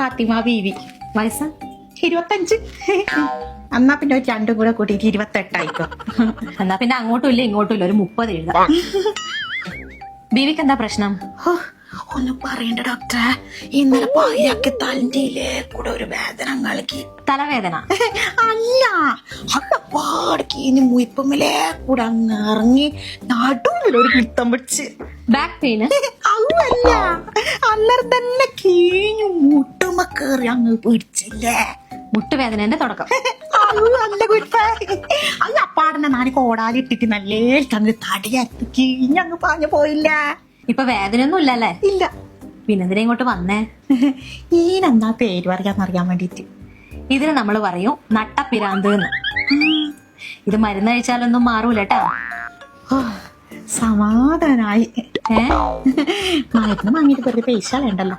ഫാത്തിമ ബീവി. വയസ്സ് 25. എന്നാ പിന്നെ ഒരു രണ്ടും കൂടെ കൂട്ടിയിട്ട് 28 ആയിക്കോ. എന്നാ പിന്നെ അങ്ങോട്ടും ഇല്ല ഇങ്ങോട്ടും ഇല്ല, ഒരു 30 എഴുതാം. ബീവിക്ക് എന്താ പ്രശ്നം? ഒന്നും പറയണ്ട ഡോക്ടറെ, ഇന്നലെ പായാക്കി തലന്റെയിലേ കൂടെ ഒരു വേദന കളിക്ക്. തലവേദന? അല്ല, അപ്പാടക്ക് ഇനി മുയിപ്പമ്മലേ കൂടെ അങ്ങ് ഇറങ്ങി നടുവിലൊരു പിടുത്തം പിടിച്ച്. Back pain? അതല്ല, അന്നേരം തന്നെ കീഞ്ഞു മുട്ടുമ്മ കേറി അങ്ങ് പിടിച്ചില്ലേ. മുട്ടുവേദനന്റെ തുടക്കം? നല്ല കുറ്റ. അല്ല, അപ്പാടനെ നാല് കോടാലിട്ടിട്ട് നല്ലേ അങ്ങ് തടിയത്ത് കീഞ്ഞങ്ങ് പാഞ്ഞു പോയില്ല. ഇപ്പൊ വേദനയൊന്നും ഇല്ലല്ലേ? ഇല്ല. പിന്നെന്തിനാ ഇങ്ങോട്ട് വന്നേ? ഈനെന്താ പേര് പറയാന്നറിയാൻ വേണ്ടിട്ട്. ഇതിന് നമ്മൾ പറയും നട്ടപ്പിരാന്ത് എന്ന്. ഇത് മരുന്ന് കഴിച്ചാലൊന്നും മാറൂലട്ടാ. സമാധാനായി. മരുന്ന് വാങ്ങിയിട്ട് വെറുതെ പൈസ വേണ്ടല്ലോ.